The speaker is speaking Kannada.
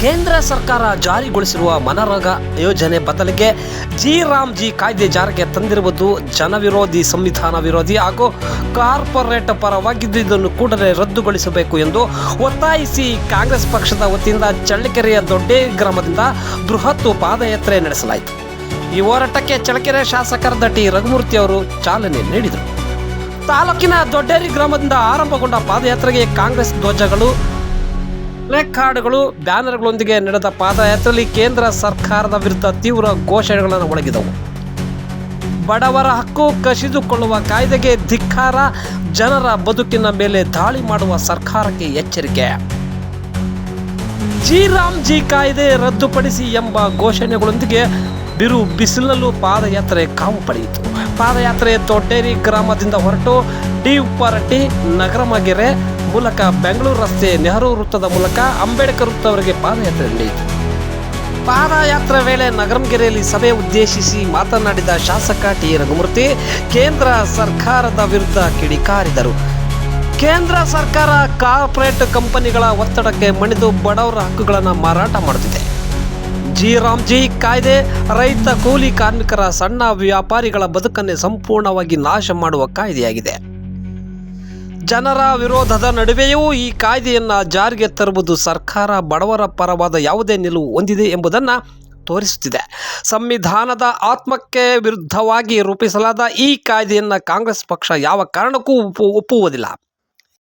ಕೇಂದ್ರ ಸರ್ಕಾರ ಜಾರಿಗೊಳಿಸಿರುವ ಮನರೇಗಾ ಯೋಜನೆ ಬದಲಿಗೆ ಜಿ ಕಾಯ್ದೆ ಜಾರಿಗೆ ತಂದಿರುವುದು ಜನವಿರೋಧಿ, ಸಂವಿಧಾನ ವಿರೋಧಿ ಹಾಗೂ ಕಾರ್ಪೊರೇಟ್ ಪರವಾಗಿದ್ದು ಇದನ್ನು ಕೂಡಲೇ ರದ್ದುಗೊಳಿಸಬೇಕು ಎಂದು ಒತ್ತಾಯಿಸಿ ಕಾಂಗ್ರೆಸ್ ಪಕ್ಷದ ವತಿಯಿಂದ ಚಳ್ಳಕೆರೆಯ ದೊಡ್ಡೇರಿ ಗ್ರಾಮದಿಂದ ಬೃಹತ್ ಪಾದಯಾತ್ರೆ ನಡೆಸಲಾಯಿತು. ಈ ಹೋರಾಟಕ್ಕೆ ಚಳ್ಳಕೆರೆ ಶಾಸಕರಾದ ಟಿ ರಘುಮೂರ್ತಿ ಅವರು ಚಾಲನೆ ನೀಡಿದರು. ತಾಲೂಕಿನ ದೊಡ್ಡೇರಿ ಗ್ರಾಮದಿಂದ ಆರಂಭಗೊಂಡ ಪಾದಯಾತ್ರೆಗೆ ಕಾಂಗ್ರೆಸ್ ಧ್ವಜಗಳು, ಪ್ಲೇಕಾರ್ಡ್ಗಳು, ಬ್ಯಾನರ್ಗಳೊಂದಿಗೆ ನಡೆದ ಪಾದಯಾತ್ರೆಯಲ್ಲಿ ಕೇಂದ್ರ ಸರ್ಕಾರದ ವಿರುದ್ಧ ತೀವ್ರ ಘೋಷಣೆಗಳನ್ನು ಮೊಳಗಿದವು. ಬಡವರ ಹಕ್ಕು ಕಸಿದುಕೊಳ್ಳುವ ಕಾಯ್ದೆಗೆ ಧಿಕ್ಕಾರ, ಜನರ ಬದುಕಿನ ಮೇಲೆ ದಾಳಿ ಮಾಡುವ ಸರ್ಕಾರಕ್ಕೆ ಎಚ್ಚರಿಕೆ, ಜಿ ಕಾಯ್ದೆ ರದ್ದುಪಡಿಸಿ ಎಂಬ ಘೋಷಣೆಗಳೊಂದಿಗೆ ಬಿರು ಬಿಸಿಲಲ್ಲೂ ಪಾದಯಾತ್ರೆ ಕಾವು ಪಡೆಯಿತು. ಪಾದಯಾತ್ರೆ ದೊಡ್ಡೇರಿ ಗ್ರಾಮದಿಂದ ಹೊರಟು ಡಿ ಉಪ್ಪಾರಟ್ಟಿ, ನಗರಮಗೆರೆ ಮೂಲಕ ಬೆಂಗಳೂರು ರಸ್ತೆ, ನೆಹರು ವೃತ್ತದ ಮೂಲಕ ಅಂಬೇಡ್ಕರ್ ವೃತ್ತವರೆಗೆ ಪಾದಯಾತ್ರೆ ನಡೆಯಿತು. ಪಾದಯಾತ್ರೆ ವೇಳೆ ನಗರಮಗೆರೆಯಲ್ಲಿ ಸಭೆ ಉದ್ದೇಶಿಸಿ ಮಾತನಾಡಿದ ಶಾಸಕ ಟಿ ರಘುಮೂರ್ತಿ ಕೇಂದ್ರ ಸರ್ಕಾರದ ವಿರುದ್ಧ ಕಿಡಿಕಾರಿದರು. ಕೇಂದ್ರ ಸರ್ಕಾರ ಕಾರ್ಪೊರೇಟ್ ಕಂಪನಿಗಳ ಒತ್ತಡಕ್ಕೆ ಮಣಿದು ಬಡವರ ಹಕ್ಕುಗಳನ್ನು ಮಾರಾಟ ಮಾಡುತ್ತಿದೆ. ಜಿ ಕಾಯ್ದೆ ರೈತ, ಕೂಲಿ ಕಾರ್ಮಿಕರ, ಸಣ್ಣ ವ್ಯಾಪಾರಿಗಳ ಬದುಕನ್ನೇ ಸಂಪೂರ್ಣವಾಗಿ ನಾಶ ಮಾಡುವ ಕಾಯ್ದೆಯಾಗಿದೆ. ಜನರ ವಿರೋಧದ ನಡುವೆಯೂ ಈ ಕಾಯ್ದೆಯನ್ನು ಜಾರಿಗೆ ತರುವುದು ಸರ್ಕಾರ ಬಡವರ ಪರವಾದ ಯಾವುದೇ ನಿಲುವು ಹೊಂದಿದೆ ಎಂಬುದನ್ನು ತೋರಿಸುತ್ತಿದೆ. ಸಂವಿಧಾನದ ಆತ್ಮಕ್ಕೆ ವಿರುದ್ಧವಾಗಿ ರೂಪಿಸಲಾದ ಈ ಕಾಯ್ದೆಯನ್ನು ಕಾಂಗ್ರೆಸ್ ಪಕ್ಷ ಯಾವ ಕಾರಣಕ್ಕೂ ಒಪ್ಪುವುದಿಲ್ಲ.